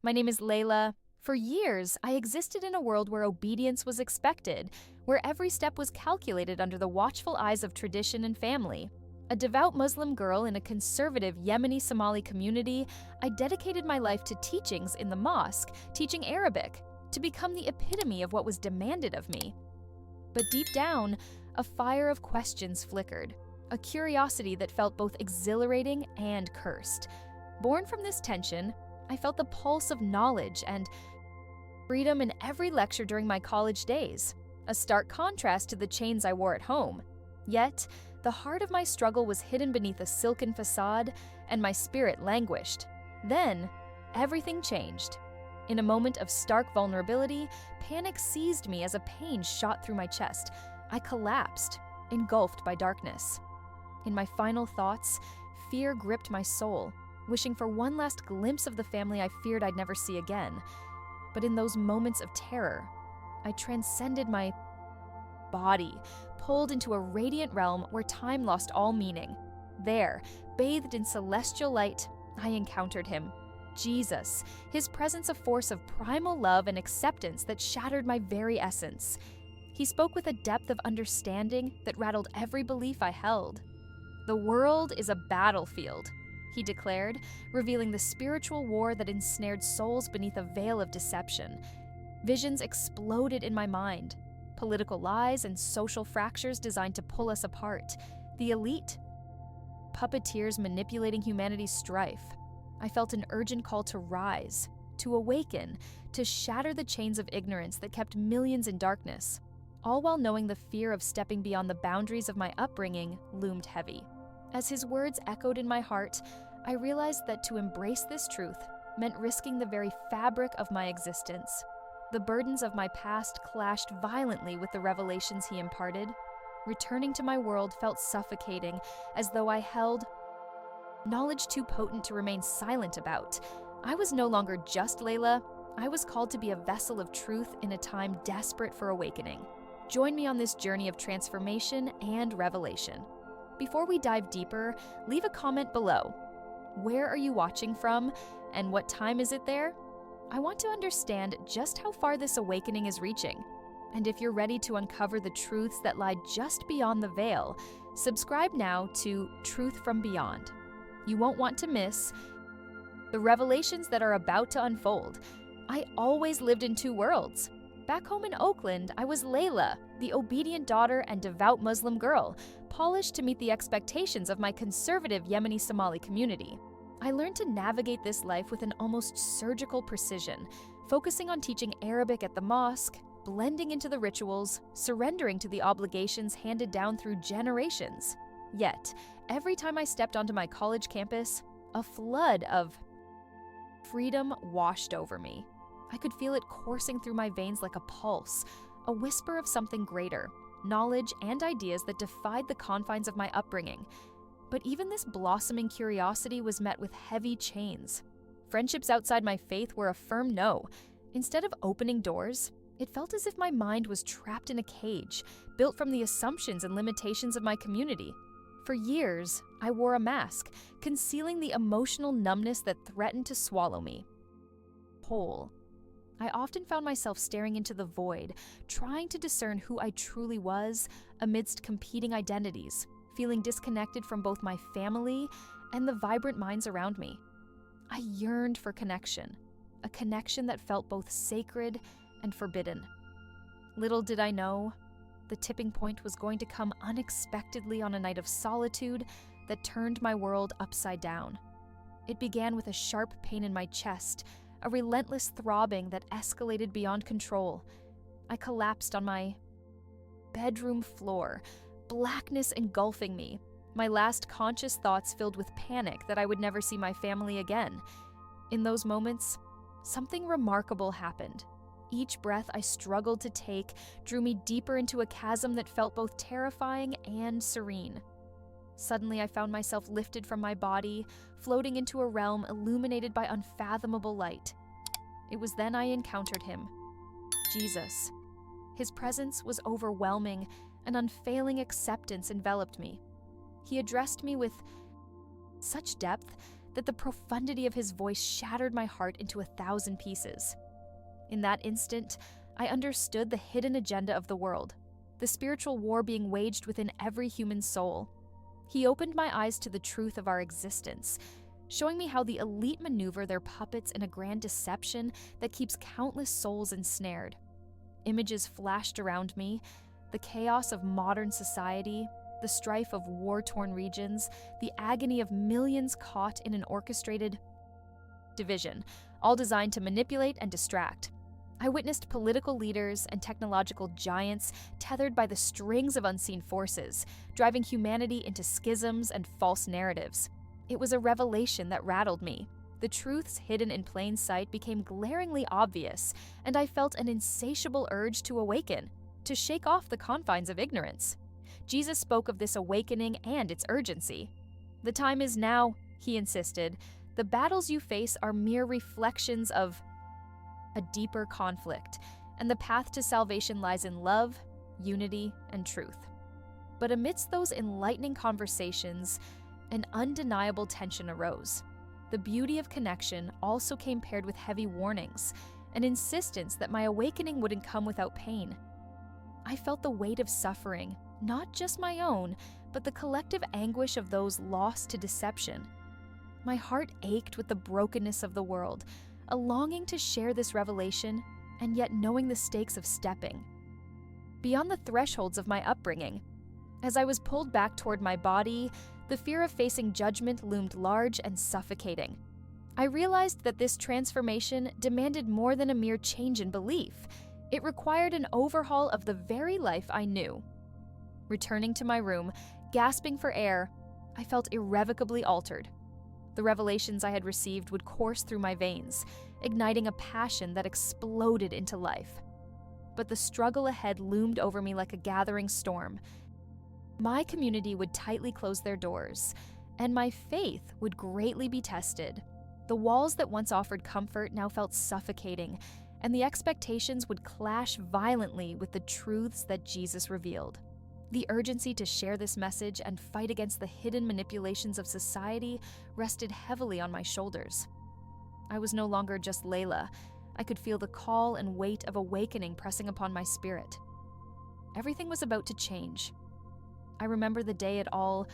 My name is Layla. For years, I existed in a world where obedience was expected, where every step was calculated under the watchful eyes of tradition and family. A devout Muslim girl in a conservative Yemeni Somali community, I dedicated my life to teachings in the mosque, teaching Arabic, to become the epitome of what was demanded of me. But deep down, a fire of questions flickered, a curiosity that felt both exhilarating and cursed. Born from this tension, I felt the pulse of knowledge and freedom in every lecture during my college days, a stark contrast to the chains I wore at home. Yet, the heart of my struggle was hidden beneath a silken facade, and my spirit languished. Then, everything changed. In a moment of stark vulnerability, panic seized me as a pain shot through my chest. I collapsed, engulfed by darkness. In my final thoughts, fear gripped my soul, wishing for one last glimpse of the family I feared I'd never see again. But in those moments of terror, I transcended my body, pulled into a radiant realm where time lost all meaning. There, bathed in celestial light, I encountered him. Jesus, his presence a force of primal love and acceptance that shattered my very essence. He spoke with a depth of understanding that rattled every belief I held. "The world is a battlefield," he declared, revealing the spiritual war that ensnared souls beneath a veil of deception. Visions exploded in my mind. Political lies and social fractures designed to pull us apart. The elite, puppeteers manipulating humanity's strife. I felt an urgent call to rise, to awaken, to shatter the chains of ignorance that kept millions in darkness, all while knowing the fear of stepping beyond the boundaries of my upbringing loomed heavy. As his words echoed in my heart, I realized that to embrace this truth meant risking the very fabric of my existence. The burdens of my past clashed violently with the revelations he imparted. Returning to my world felt suffocating, as though I held knowledge too potent to remain silent about. I was no longer just Layla. I was called to be a vessel of truth in a time desperate for awakening. Join me on this journey of transformation and revelation. Before we dive deeper, leave a comment below. Where are you watching from, and what time is it there? I want to understand just how far this awakening is reaching. And if you're ready to uncover the truths that lie just beyond the veil, subscribe now to Truth from Beyond. You won't want to miss the revelations that are about to unfold. I always lived in two worlds. Back home in Oakland, I was Layla, the obedient daughter and devout Muslim girl, polished to meet the expectations of my conservative Yemeni Somali community. I learned to navigate this life with an almost surgical precision, focusing on teaching Arabic at the mosque, blending into the rituals, surrendering to the obligations handed down through generations. Yet, every time I stepped onto my college campus, a flood of freedom washed over me. I could feel it coursing through my veins like a pulse, a whisper of something greater, knowledge and ideas that defied the confines of my upbringing. But even this blossoming curiosity was met with heavy chains. Friendships outside my faith were a firm no. Instead of opening doors, it felt as if my mind was trapped in a cage, built from the assumptions and limitations of my community. For years, I wore a mask, concealing the emotional numbness that threatened to swallow me whole. I often found myself staring into the void, trying to discern who I truly was amidst competing identities, feeling disconnected from both my family and the vibrant minds around me. I yearned for connection, a connection that felt both sacred and forbidden. Little did I know, the tipping point was going to come unexpectedly on a night of solitude that turned my world upside down. It began with a sharp pain in my chest, a relentless throbbing that escalated beyond control. I collapsed on my bedroom floor, blackness engulfing me, my last conscious thoughts filled with panic that I would never see my family again. In those moments, something remarkable happened. Each breath I struggled to take drew me deeper into a chasm that felt both terrifying and serene. Suddenly, I found myself lifted from my body, floating into a realm illuminated by unfathomable light. It was then I encountered him, Jesus. His presence was overwhelming, an unfailing acceptance enveloped me. He addressed me with such depth that the profundity of his voice shattered my heart into 1,000 pieces. In that instant, I understood the hidden agenda of the world, the spiritual war being waged within every human soul. He opened my eyes to the truth of our existence, showing me how the elite maneuver their puppets in a grand deception that keeps countless souls ensnared. Images flashed around me, the chaos of modern society, the strife of war-torn regions, the agony of millions caught in an orchestrated division, all designed to manipulate and distract. I witnessed political leaders and technological giants tethered by the strings of unseen forces, driving humanity into schisms and false narratives. It was a revelation that rattled me. The truths hidden in plain sight became glaringly obvious, and I felt an insatiable urge to awaken, to shake off the confines of ignorance. Jesus spoke of this awakening and its urgency. "The time is now," he insisted. "The battles you face are mere reflections of a deeper conflict, and the path to salvation lies in love, unity, and truth." But amidst those enlightening conversations, an undeniable tension arose. The beauty of connection also came paired with heavy warnings, an insistence that my awakening wouldn't come without pain. I felt the weight of suffering, not just my own, but the collective anguish of those lost to deception. My heart ached with the brokenness of the world, a longing to share this revelation, and yet knowing the stakes of stepping beyond the thresholds of my upbringing. As I was pulled back toward my body, the fear of facing judgment loomed large and suffocating. I realized that this transformation demanded more than a mere change in belief. It required an overhaul of the very life I knew. Returning to my room, gasping for air, I felt irrevocably altered. The revelations I had received would course through my veins, igniting a passion that exploded into life. But the struggle ahead loomed over me like a gathering storm. My community would tightly close their doors, and my faith would greatly be tested. The walls that once offered comfort now felt suffocating, and the expectations would clash violently with the truths that Jesus revealed. The urgency to share this message and fight against the hidden manipulations of society rested heavily on my shoulders. I was no longer just Layla. I could feel the call and weight of awakening pressing upon my spirit. Everything was about to change. I remember the day it all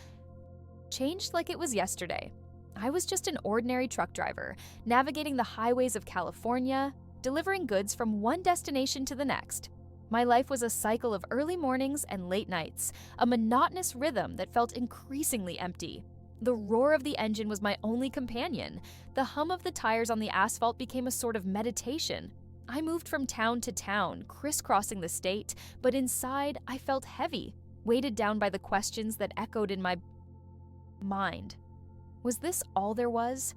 changed like it was yesterday. I was just an ordinary truck driver, navigating the highways of California, delivering goods from one destination to the next. My life was a cycle of early mornings and late nights, a monotonous rhythm that felt increasingly empty. The roar of the engine was my only companion. The hum of the tires on the asphalt became a sort of meditation. I moved from town to town, crisscrossing the state, but inside I felt heavy, weighted down by the questions that echoed in my mind. Was this all there was?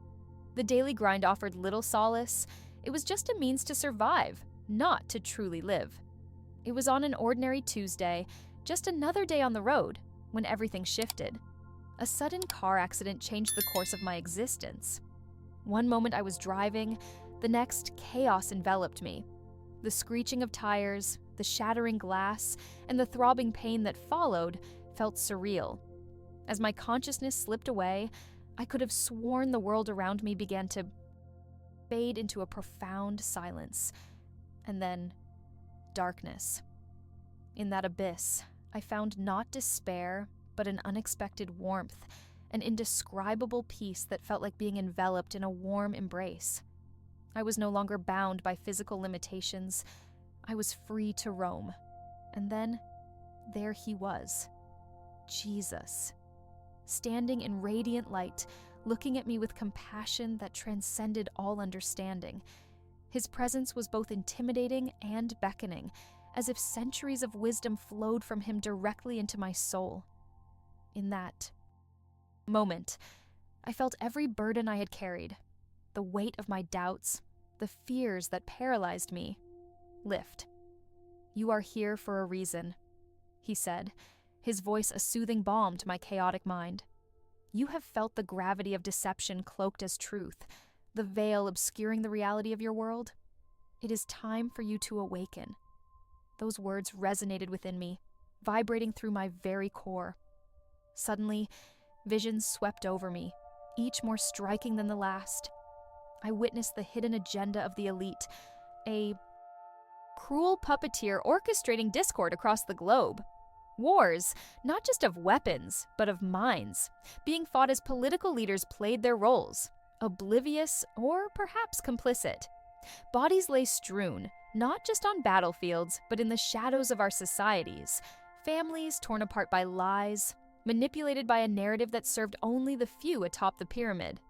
The daily grind offered little solace. It was just a means to survive, not to truly live. It was on an ordinary Tuesday, just another day on the road, when everything shifted. A sudden car accident changed the course of my existence. One moment I was driving, the next chaos enveloped me. The screeching of tires, the shattering glass, and the throbbing pain that followed felt surreal. As my consciousness slipped away, I could have sworn the world around me began to fade into a profound silence, and then darkness. In that abyss, I found not despair, but an unexpected warmth, an indescribable peace that felt like being enveloped in a warm embrace. I was no longer bound by physical limitations. I was free to roam. And then, there he was, Jesus, standing in radiant light, looking at me with compassion that transcended all understanding. His presence was both intimidating and beckoning, as if centuries of wisdom flowed from him directly into my soul. In that moment, I felt every burden I had carried, the weight of my doubts, the fears that paralyzed me, lift. "You are here for a reason," he said, his voice a soothing balm to my chaotic mind. "You have felt the gravity of deception cloaked as truth, the veil obscuring the reality of your world. It is time for you to awaken." Those words resonated within me, vibrating through my very core. Suddenly, visions swept over me, each more striking than the last. I witnessed the hidden agenda of the elite, a cruel puppeteer orchestrating discord across the globe. Wars, not just of weapons, but of minds, being fought as political leaders played their roles, oblivious or perhaps complicit. Bodies lay strewn, not just on battlefields, but in the shadows of our societies. Families torn apart by lies, manipulated by a narrative that served only the few atop the pyramid.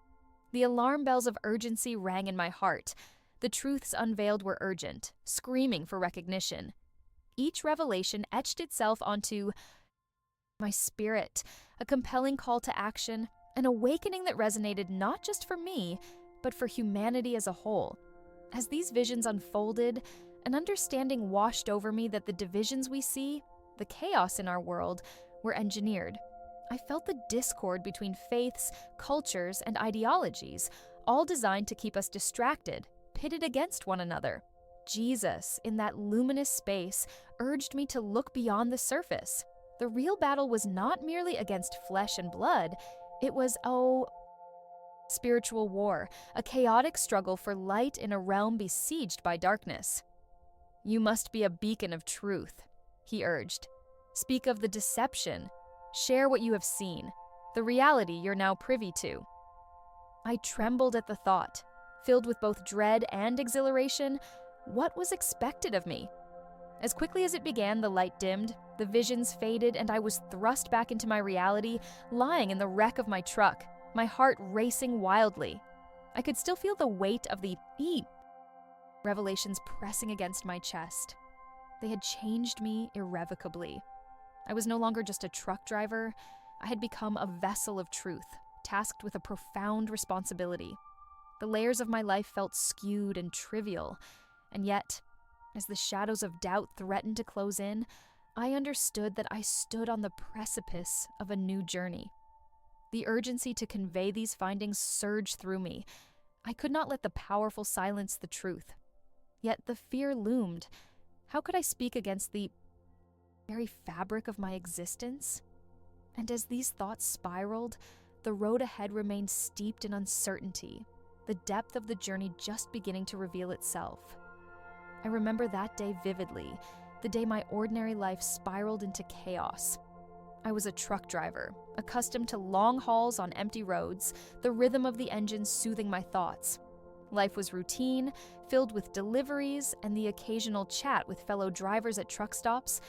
The alarm bells of urgency rang in my heart. The truths unveiled were urgent, screaming for recognition. Each revelation etched itself onto my spirit, a compelling call to action, an awakening that resonated not just for me, but for humanity as a whole. As these visions unfolded, an understanding washed over me that the divisions we see, the chaos in our world, were engineered. I felt the discord between faiths, cultures, and ideologies, all designed to keep us distracted, pitted against one another. Jesus, in that luminous space, urged me to look beyond the surface. The real battle was not merely against flesh and blood, it was, spiritual war, a chaotic struggle for light in a realm besieged by darkness. "You must be a beacon of truth," he urged. "Speak of the deception. Share what you have seen, the reality you're now privy to." I trembled at the thought, filled with both dread and exhilaration. What was expected of me? As quickly as it began, the light dimmed, the visions faded, and I was thrust back into my reality, lying in the wreck of my truck, my heart racing wildly. I could still feel the weight of the revelations pressing against my chest. They had changed me irrevocably. I was no longer just a truck driver. I had become a vessel of truth, tasked with a profound responsibility. The layers of my life felt skewed and trivial, and yet, as the shadows of doubt threatened to close in, I understood that I stood on the precipice of a new journey. The urgency to convey these findings surged through me. I could not let the powerful silence the truth. Yet the fear loomed. How could I speak against the very fabric of my existence? And as these thoughts spiraled, the road ahead remained steeped in uncertainty, the depth of the journey just beginning to reveal itself. I remember that day vividly, the day my ordinary life spiraled into chaos. I was a truck driver, accustomed to long hauls on empty roads, the rhythm of the engine soothing my thoughts. Life was routine, filled with deliveries and the occasional chat with fellow drivers at truck stops,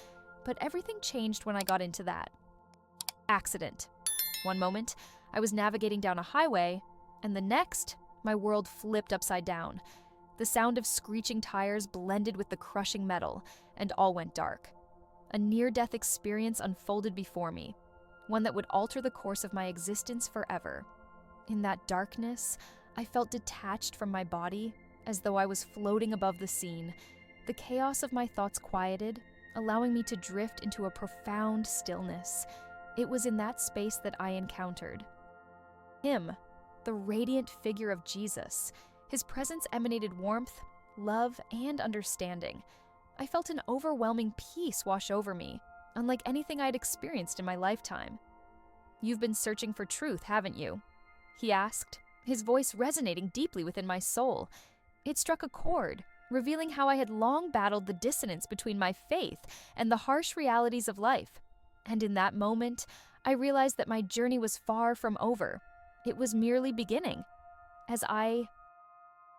but everything changed when I got into that accident. One moment, I was navigating down a highway, and the next, my world flipped upside down. The sound of screeching tires blended with the crushing metal, and all went dark. A near-death experience unfolded before me, one that would alter the course of my existence forever. In that darkness, I felt detached from my body, as though I was floating above the scene. The chaos of my thoughts quieted, allowing me to drift into a profound stillness. It was in that space that I encountered him, the radiant figure of Jesus. His presence emanated warmth, love, and understanding. I felt an overwhelming peace wash over me, unlike anything I'd experienced in my lifetime. "You've been searching for truth, haven't you?" he asked, his voice resonating deeply within my soul. It struck a chord, revealing how I had long battled the dissonance between my faith and the harsh realities of life. And in that moment, I realized that my journey was far from over. It was merely beginning. As I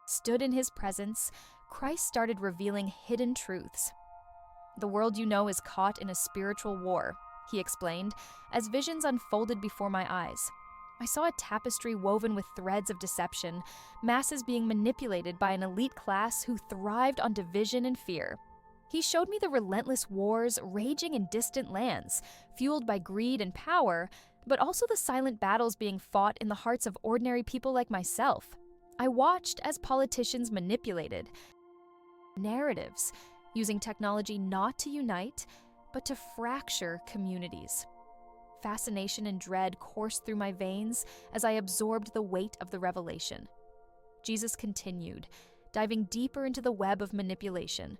stood in his presence, Christ started revealing hidden truths. "The world you know is caught in a spiritual war," he explained, as visions unfolded before my eyes. I saw a tapestry woven with threads of deception, masses being manipulated by an elite class who thrived on division and fear. He showed me the relentless wars raging in distant lands, fueled by greed and power, but also the silent battles being fought in the hearts of ordinary people like myself. I watched as politicians manipulated narratives, using technology not to unite, but to fracture communities. Fascination and dread coursed through my veins as I absorbed the weight of the revelation. Jesus continued, diving deeper into the web of manipulation.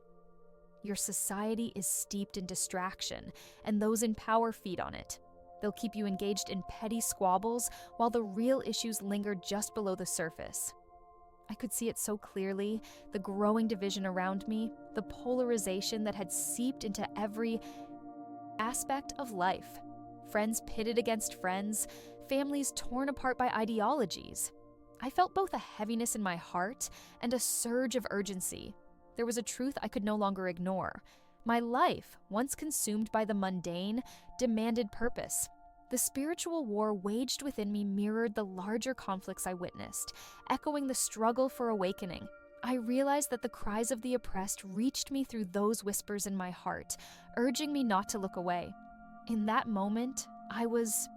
"Your society is steeped in distraction, and those in power feed on it. They'll keep you engaged in petty squabbles while the real issues linger just below the surface. I could see it so clearly, the growing division around me, the polarization that had seeped into every aspect of life. Friends pitted against friends, families torn apart by ideologies. I felt both a heaviness in my heart and a surge of urgency. There was a truth I could no longer ignore. My life, once consumed by the mundane, demanded purpose. The spiritual war waged within me mirrored the larger conflicts I witnessed, echoing the struggle for awakening. I realized that the cries of the oppressed reached me through those whispers in my heart, urging me not to look away. In that moment, I was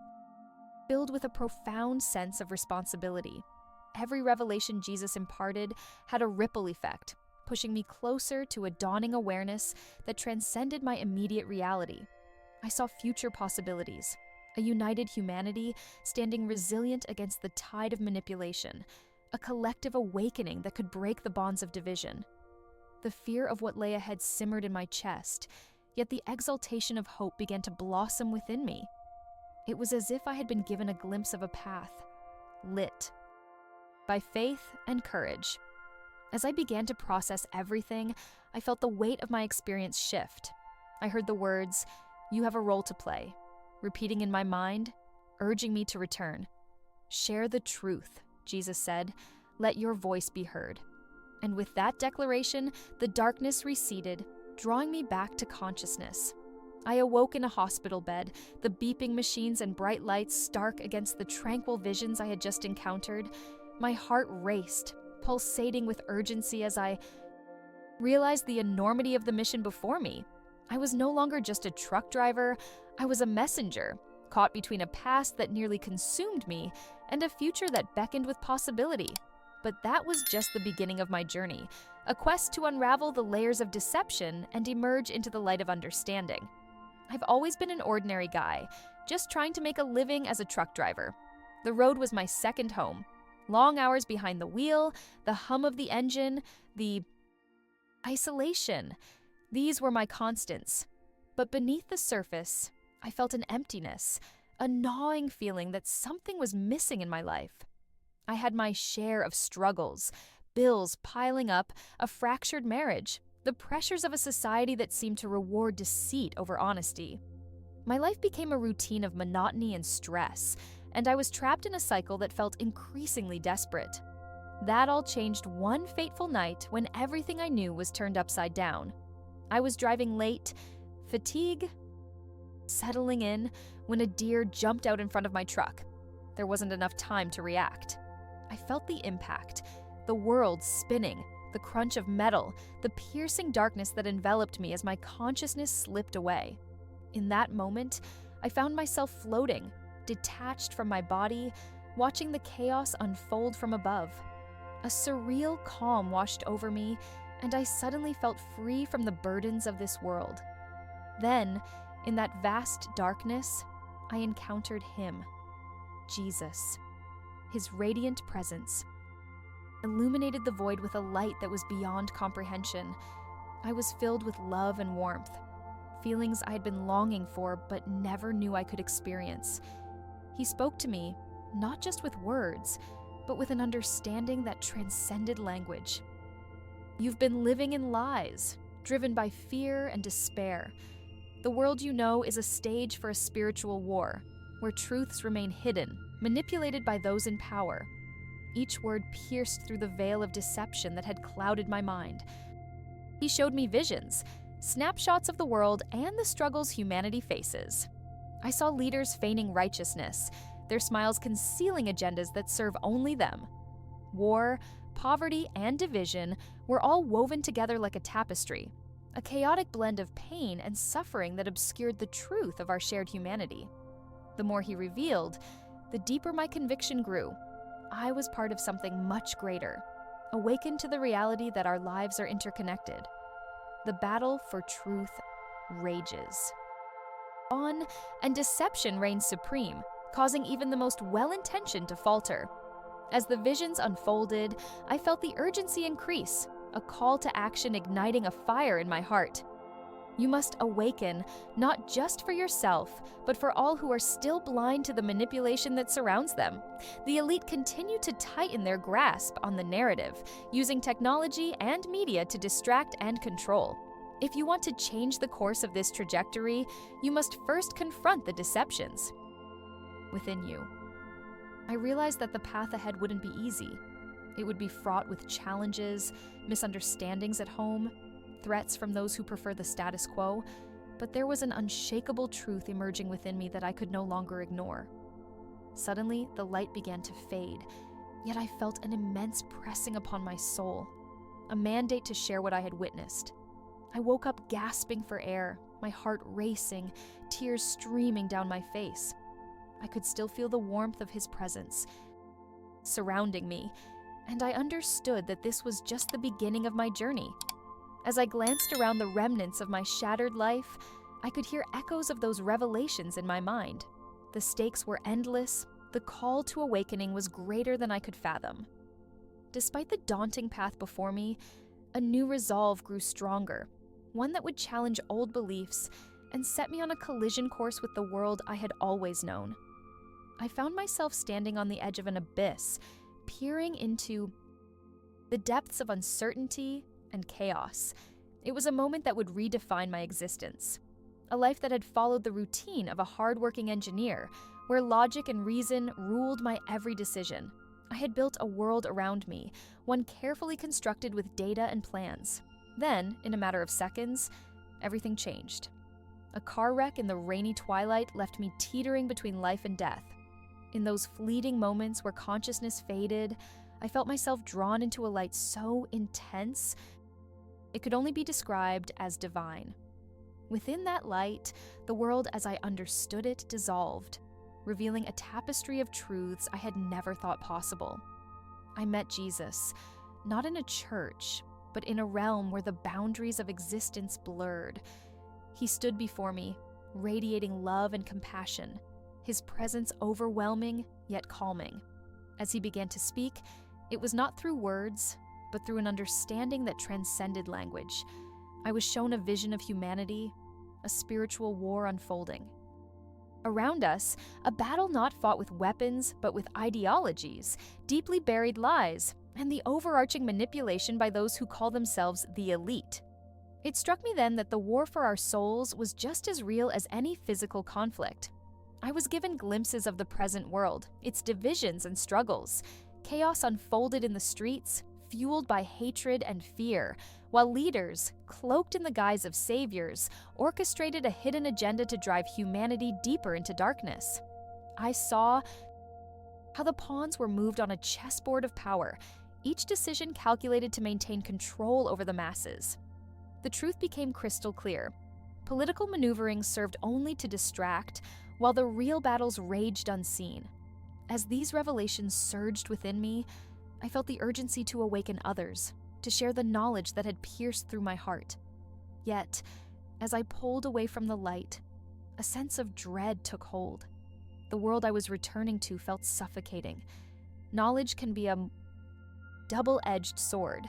filled with a profound sense of responsibility. Every revelation Jesus imparted had a ripple effect, pushing me closer to a dawning awareness that transcended my immediate reality. I saw future possibilities, a united humanity standing resilient against the tide of manipulation, a collective awakening that could break the bonds of division. The fear of what lay ahead simmered in my chest, yet the exaltation of hope began to blossom within me. It was as if I had been given a glimpse of a path, lit by faith and courage. As I began to process everything, I felt the weight of my experience shift. I heard the words, "You have a role to play," repeating in my mind, urging me to return. "Share the truth," Jesus said. "Let your voice be heard." And with that declaration, the darkness receded, drawing me back to consciousness. I awoke in a hospital bed, the beeping machines and bright lights stark against the tranquil visions I had just encountered. My heart raced, pulsating with urgency as I realized the enormity of the mission before me. I was no longer just a truck driver, I was a messenger, caught between a past that nearly consumed me and a future that beckoned with possibility. But that was just the beginning of my journey, a quest to unravel the layers of deception and emerge into the light of understanding. I've always been an ordinary guy, just trying to make a living as a truck driver. The road was my second home. Long hours behind the wheel, the hum of the engine, the isolation. These were my constants. But beneath the surface, I felt an emptiness, a gnawing feeling that something was missing in my life. I had my share of struggles, bills piling up, a fractured marriage, the pressures of a society that seemed to reward deceit over honesty. My life became a routine of monotony and stress, and I was trapped in a cycle that felt increasingly desperate. That all changed one fateful night when everything I knew was turned upside down. I was driving late, fatigue settling in, when a deer jumped out in front of my truck. There wasn't enough time to react. I felt the impact, the world spinning, the crunch of metal, the piercing darkness that enveloped me as my consciousness slipped away. In that moment, I found myself floating, detached from my body, watching the chaos unfold from above. A surreal calm washed over me, and I suddenly felt free from the burdens of this world. Then, in that vast darkness, I encountered him, Jesus. His radiant presence illuminated the void with a light that was beyond comprehension. I was filled with love and warmth, feelings I had been longing for but never knew I could experience. He spoke to me, not just with words, but with an understanding that transcended language. You've been living in lies, driven by fear and despair. The world you know is a stage for a spiritual war, where truths remain hidden, manipulated by those in power. Each word pierced through the veil of deception that had clouded my mind. He showed me visions, snapshots of the world and the struggles humanity faces. I saw leaders feigning righteousness, their smiles concealing agendas that serve only them. War, poverty, and division were all woven together like a tapestry, a chaotic blend of pain and suffering that obscured the truth of our shared humanity. The more he revealed, the deeper my conviction grew. I was part of something much greater, awakened to the reality that our lives are interconnected. The battle for truth rages on, and deception reigns supreme, causing even the most well-intentioned to falter. As the visions unfolded, I felt the urgency increase, a call to action igniting a fire in my heart. You must awaken, not just for yourself, but for all who are still blind to the manipulation that surrounds them. The elite continue to tighten their grasp on the narrative, using technology and media to distract and control. If you want to change the course of this trajectory, you must first confront the deceptions within you. I realized that the path ahead wouldn't be easy. It would be fraught with challenges, misunderstandings at home, threats from those who prefer the status quo, but there was an unshakable truth emerging within me that I could no longer ignore. Suddenly, the light began to fade, yet I felt an immense pressing upon my soul, a mandate to share what I had witnessed. I woke up gasping for air, my heart racing, tears streaming down my face. I could still feel the warmth of his presence surrounding me, and I understood that this was just the beginning of my journey. As I glanced around the remnants of my shattered life, I could hear echoes of those revelations in my mind. The stakes were endless, the call to awakening was greater than I could fathom. Despite the daunting path before me, a new resolve grew stronger, one that would challenge old beliefs and set me on a collision course with the world I had always known. I found myself standing on the edge of an abyss, peering into the depths of uncertainty and chaos. It was a moment that would redefine my existence. A life that had followed the routine of a hardworking engineer, where logic and reason ruled my every decision. I had built a world around me, one carefully constructed with data and plans. Then, in a matter of seconds, everything changed. A car wreck in the rainy twilight left me teetering between life and death. In those fleeting moments where consciousness faded, I felt myself drawn into a light so intense it could only be described as divine. Within that light, the world as I understood it dissolved, revealing a tapestry of truths I had never thought possible. I met Jesus, not in a church, but in a realm where the boundaries of existence blurred. He stood before me, radiating love and compassion, his presence overwhelming yet calming. As he began to speak, it was not through words, but through an understanding that transcended language. I was shown a vision of humanity, a spiritual war unfolding. Around us, a battle not fought with weapons, but with ideologies, deeply buried lies, and the overarching manipulation by those who call themselves the elite. It struck me then that the war for our souls was just as real as any physical conflict. I was given glimpses of the present world, its divisions and struggles. Chaos unfolded in the streets, fueled by hatred and fear, while leaders, cloaked in the guise of saviors, orchestrated a hidden agenda to drive humanity deeper into darkness. I saw how the pawns were moved on a chessboard of power, each decision calculated to maintain control over the masses. The truth became crystal clear. Political maneuvering served only to distract, while the real battles raged unseen. As these revelations surged within me, I felt the urgency to awaken others, to share the knowledge that had pierced through my heart. Yet, as I pulled away from the light, a sense of dread took hold. The world I was returning to felt suffocating. Knowledge can be a double-edged sword.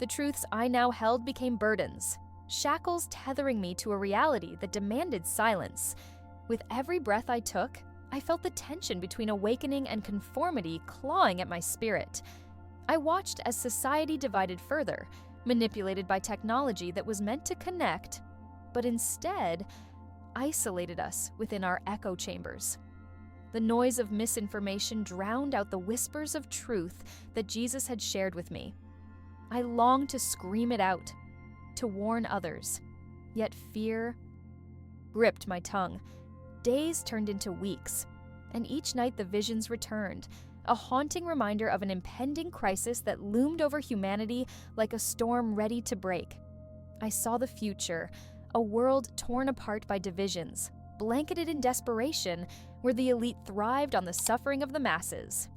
The truths I now held became burdens, shackles tethering me to a reality that demanded silence. With every breath I took, I felt the tension between awakening and conformity clawing at my spirit. I watched as society divided further, manipulated by technology that was meant to connect, but instead isolated us within our echo chambers. The noise of misinformation drowned out the whispers of truth that Jesus had shared with me. I longed to scream it out, to warn others, yet fear gripped my tongue. Days turned into weeks, and each night the visions returned, a haunting reminder of an impending crisis that loomed over humanity like a storm ready to break. I saw the future, a world torn apart by divisions, blanketed in desperation, where the elite thrived on the suffering of the masses.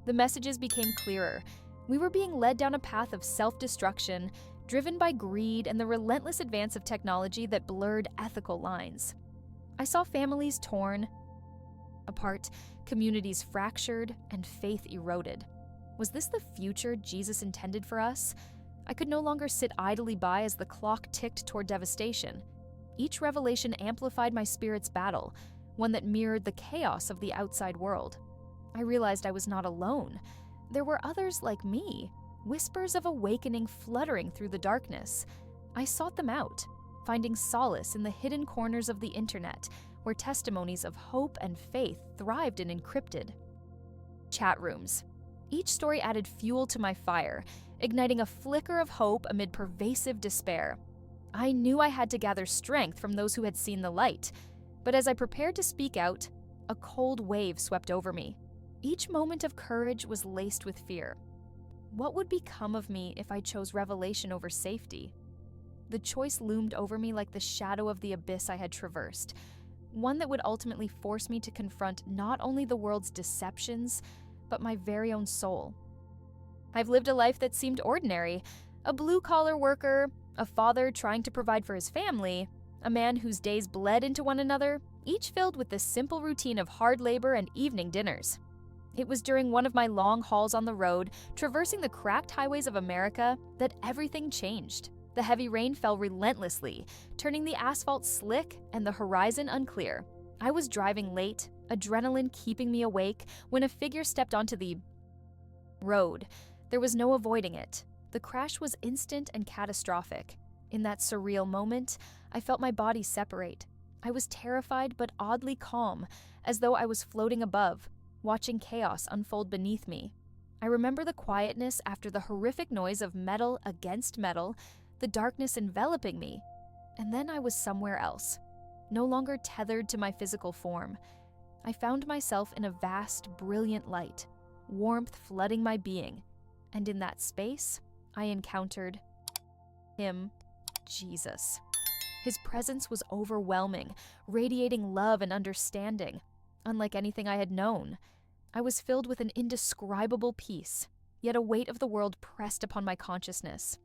The messages became clearer. We were being led down a path of self-destruction, driven by greed and the relentless advance of technology that blurred ethical lines. I saw families torn apart, communities fractured, and faith eroded. Was this the future Jesus intended for us? I could no longer sit idly by as the clock ticked toward devastation. Each revelation amplified my spirit's battle, one that mirrored the chaos of the outside world. I realized I was not alone. There were others like me, whispers of awakening fluttering through the darkness. I sought them out, finding solace in the hidden corners of the internet, where testimonies of hope and faith thrived in encrypted chat rooms. Each story added fuel to my fire, igniting a flicker of hope amid pervasive despair. I knew I had to gather strength from those who had seen the light, but as I prepared to speak out, a cold wave swept over me. Each moment of courage was laced with fear. What would become of me if I chose revelation over safety? The choice loomed over me like the shadow of the abyss I had traversed, one that would ultimately force me to confront not only the world's deceptions, but my very own soul. I've lived a life that seemed ordinary, a blue-collar worker, a father trying to provide for his family, a man whose days bled into one another, each filled with the simple routine of hard labor and evening dinners. It was during one of my long hauls on the road, traversing the cracked highways of America, that everything changed. The heavy rain fell relentlessly, turning the asphalt slick and the horizon unclear. I was driving late, adrenaline keeping me awake, when a figure stepped onto the road. There was no avoiding it. The crash was instant and catastrophic. In that surreal moment, I felt my body separate. I was terrified but oddly calm, as though I was floating above, watching chaos unfold beneath me. I remember the quietness after the horrific noise of metal against metal, the darkness enveloping me, and then I was somewhere else, no longer tethered to my physical form. I found myself in a vast, brilliant light, warmth flooding my being, and in that space, I encountered him, Jesus. His presence was overwhelming, radiating love and understanding, unlike anything I had known. I was filled with an indescribable peace, yet a weight of the world pressed upon my consciousness.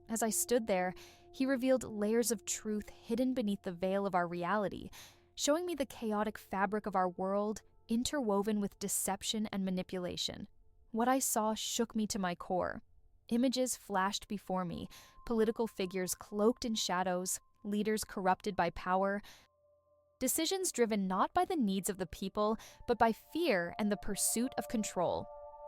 As I stood there, he revealed layers of truth hidden beneath the veil of our reality, showing me the chaotic fabric of our world, interwoven with deception and manipulation. What I saw shook me to my core. Images flashed before me, political figures cloaked in shadows, leaders corrupted by power, decisions driven not by the needs of the people, but by fear and the pursuit of control.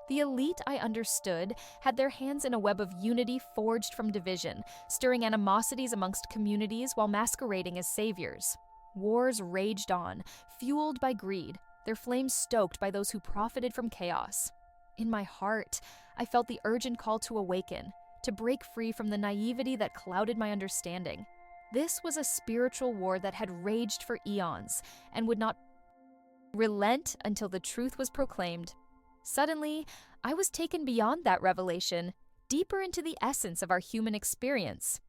The elite, I understood, had their hands in a web of unity forged from division, stirring animosities amongst communities while masquerading as saviors. Wars raged on, fueled by greed, their flames stoked by those who profited from chaos. In my heart, I felt the urgent call to awaken, to break free from the naivety that clouded my understanding. This was a spiritual war that had raged for eons and would not relent until the truth was proclaimed. Suddenly, I was taken beyond that revelation, deeper into the essence of our human experience.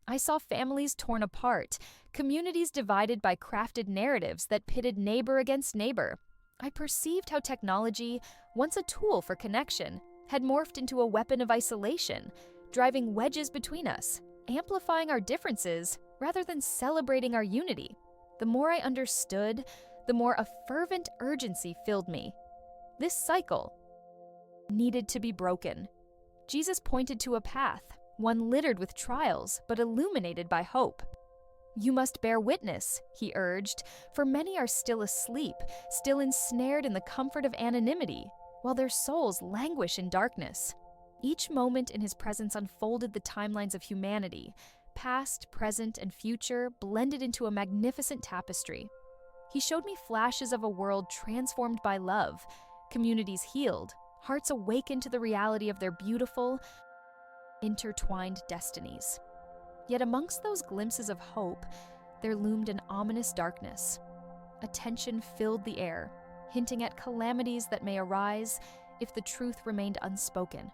I saw families torn apart, communities divided by crafted narratives that pitted neighbor against neighbor. I perceived how technology, once a tool for connection, had morphed into a weapon of isolation, driving wedges between us, amplifying our differences rather than celebrating our unity. The more I understood, the more a fervent urgency filled me. This cycle needed to be broken. Jesus pointed to a path, one littered with trials, but illuminated by hope. "You must bear witness," he urged, "for many are still asleep, still ensnared in the comfort of anonymity, while their souls languish in darkness." Each moment in his presence unfolded the timelines of humanity, past, present, and future blended into a magnificent tapestry. He showed me flashes of a world transformed by love, communities healed, hearts awakened to the reality of their beautiful, intertwined destinies. Yet amongst those glimpses of hope, there loomed an ominous darkness. A tension filled the air, hinting at calamities that may arise if the truth remained unspoken.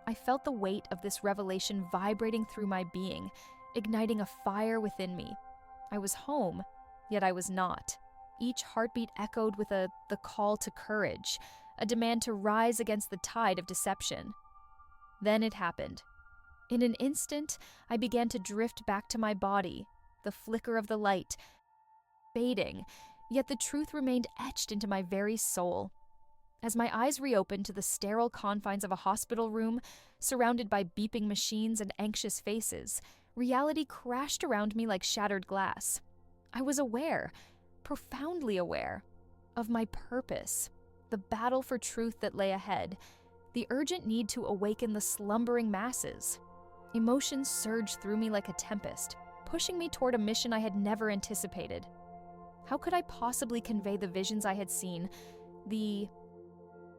I felt the weight of this revelation vibrating through my being, igniting a fire within me. I was home, yet I was not. Each heartbeat echoed with the call to courage, a demand to rise against the tide of deception. Then it happened. In an instant, I began to drift back to my body, the flicker of the light fading, yet the truth remained etched into my very soul. As my eyes reopened to the sterile confines of a hospital room, surrounded by beeping machines and anxious faces, reality crashed around me like shattered glass. I was aware, profoundly aware, of my purpose, the battle for truth that lay ahead, the urgent need to awaken the slumbering masses. Emotions surged through me like a tempest, pushing me toward a mission I had never anticipated. How could I possibly convey the visions I had seen, the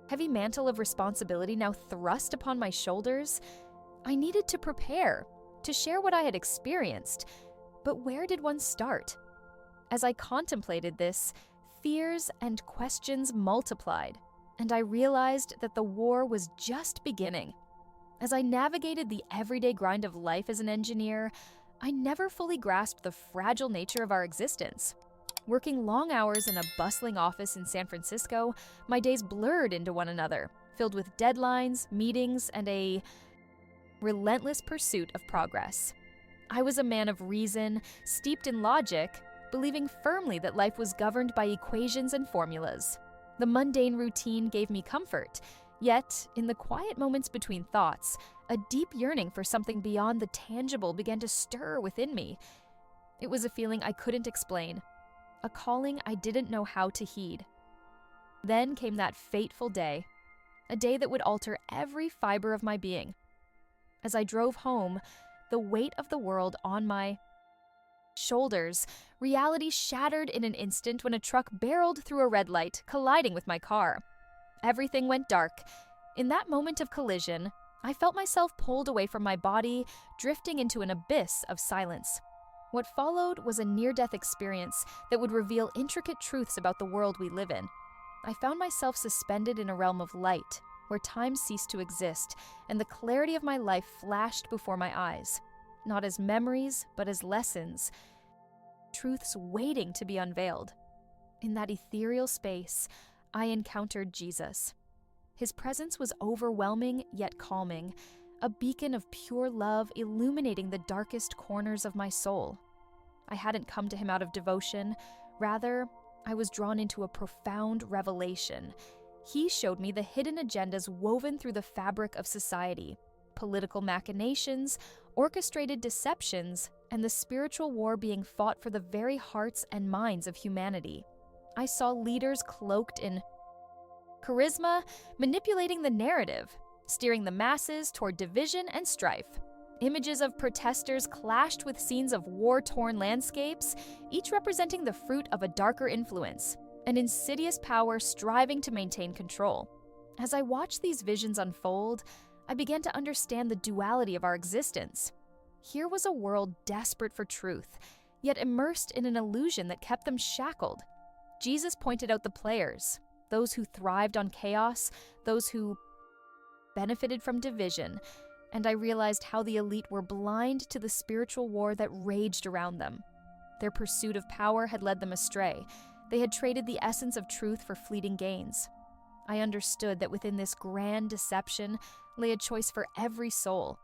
heavy mantle of responsibility now thrust upon my shoulders? I needed to prepare, to share what I had experienced, but where did one start? As I contemplated this, fears and questions multiplied, and I realized that the war was just beginning. As I navigated the everyday grind of life as an engineer, I never fully grasped the fragile nature of our existence. Working long hours in a bustling office in San Francisco, my days blurred into one another, filled with deadlines, meetings, and a relentless pursuit of progress. I was a man of reason, steeped in logic, believing firmly that life was governed by equations and formulas. The mundane routine gave me comfort, yet, in the quiet moments between thoughts, a deep yearning for something beyond the tangible began to stir within me. It was a feeling I couldn't explain, a calling I didn't know how to heed. Then came that fateful day, a day that would alter every fiber of my being. As I drove home, the weight of the world on my shoulders, reality shattered in an instant when a truck barreled through a red light, colliding with my car. Everything went dark. In that moment of collision, I felt myself pulled away from my body, drifting into an abyss of silence. What followed was a near-death experience that would reveal intricate truths about the world we live in. I found myself suspended in a realm of light, where time ceased to exist, and the clarity of my life flashed before my eyes, not as memories, but as lessons, truths waiting to be unveiled. In that ethereal space, I encountered Jesus. His presence was overwhelming yet calming, a beacon of pure love illuminating the darkest corners of my soul. I hadn't come to him out of devotion. Rather, I was drawn into a profound revelation. He showed me the hidden agendas woven through the fabric of society, political machinations, orchestrated deceptions, and the spiritual war being fought for the very hearts and minds of humanity. I saw leaders cloaked in charisma, manipulating the narrative, steering the masses toward division and strife. Images of protesters clashed with scenes of war-torn landscapes, each representing the fruit of a darker influence, an insidious power striving to maintain control. As I watched these visions unfold, I began to understand the duality of our existence. Here was a world desperate for truth, yet immersed in an illusion that kept them shackled. Jesus pointed out the players, those who thrived on chaos, those who benefited from division, and I realized how the elite were blind to the spiritual war that raged around them. Their pursuit of power had led them astray. They had traded the essence of truth for fleeting gains. I understood that within this grand deception lay a choice for every soul,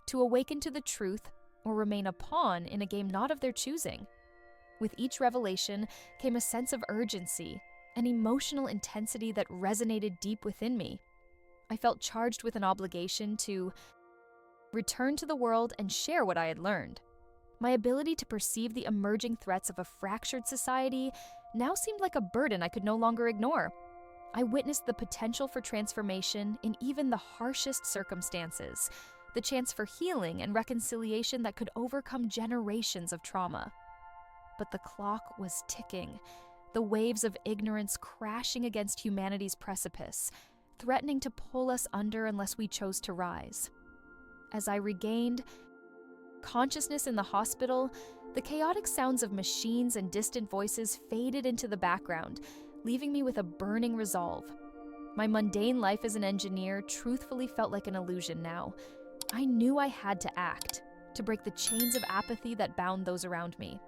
to awaken to the truth or remain a pawn in a game not of their choosing. With each revelation came a sense of urgency, an emotional intensity that resonated deep within me. I felt charged with an obligation to return to the world and share what I had learned. My ability to perceive the emerging threats of a fractured society now seemed like a burden I could no longer ignore. I witnessed the potential for transformation in even the harshest circumstances, the chance for healing and reconciliation that could overcome generations of trauma. But the clock was ticking, the waves of ignorance crashing against humanity's precipice, threatening to pull us under unless we chose to rise. As I regained consciousness in the hospital, the chaotic sounds of machines and distant voices faded into the background, leaving me with a burning resolve. My mundane life as an engineer truthfully felt like an illusion now. I knew I had to act, to break the chains of apathy that bound those around me.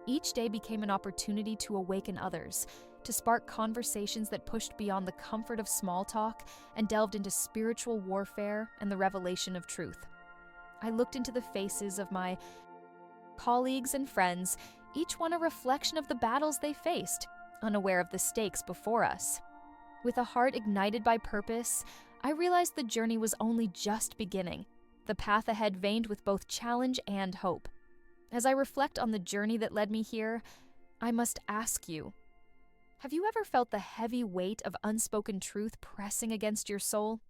Each day became an opportunity to awaken others, to spark conversations that pushed beyond the comfort of small talk and delved into spiritual warfare and the revelation of truth. I looked into the faces of my colleagues and friends, each one a reflection of the battles they faced, unaware of the stakes before us. With a heart ignited by purpose, I realized the journey was only just beginning, the path ahead veined with both challenge and hope. As I reflect on the journey that led me here, I must ask you, have you ever felt the heavy weight of unspoken truth pressing against your soul?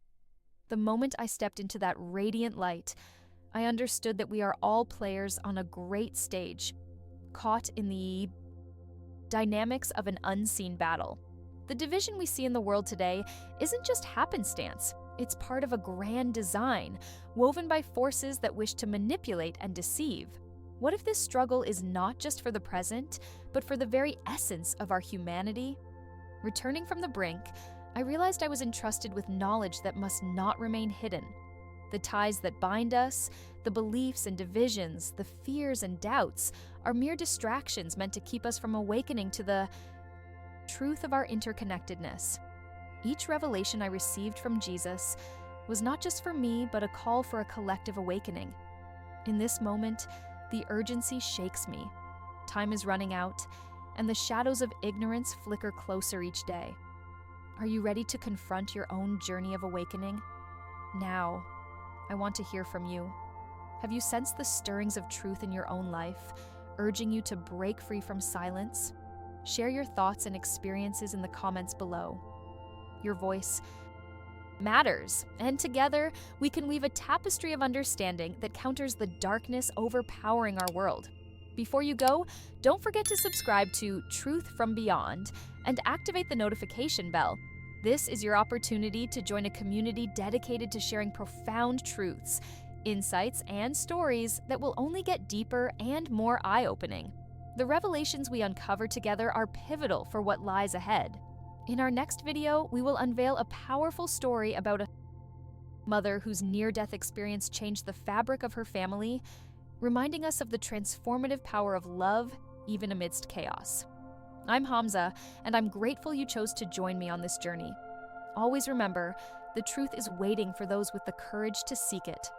The moment I stepped into that radiant light, I understood that we are all players on a great stage, caught in the dynamics of an unseen battle. The division we see in the world today isn't just happenstance. It's part of a grand design, woven by forces that wish to manipulate and deceive. What if this struggle is not just for the present, but for the very essence of our humanity? Returning from the brink, I realized I was entrusted with knowledge that must not remain hidden. The ties that bind us, the beliefs and divisions, the fears and doubts, are mere distractions meant to keep us from awakening to the truth of our interconnectedness. Each revelation I received from Jesus was not just for me, but a call for a collective awakening. In this moment, the urgency shakes me. Time is running out, and the shadows of ignorance flicker closer each day. Are you ready to confront your own journey of awakening? Now, I want to hear from you. Have you sensed the stirrings of truth in your own life, urging you to break free from silence? Share your thoughts and experiences in the comments below. Your voice matters, and together we can weave a tapestry of understanding that counters the darkness overpowering our world. Before you go, don't forget to subscribe to Truth from Beyond and activate the notification bell. This is your opportunity to join a community dedicated to sharing profound truths, insights, and stories that will only get deeper and more eye-opening. The revelations we uncover together are pivotal for what lies ahead. In our next video, we will unveil a powerful story about a mother whose near-death experience changed the fabric of her family, reminding us of the transformative power of love, even amidst chaos. I'm Hamza, and I'm grateful you chose to join me on this journey. Always remember, the truth is waiting for those with the courage to seek it.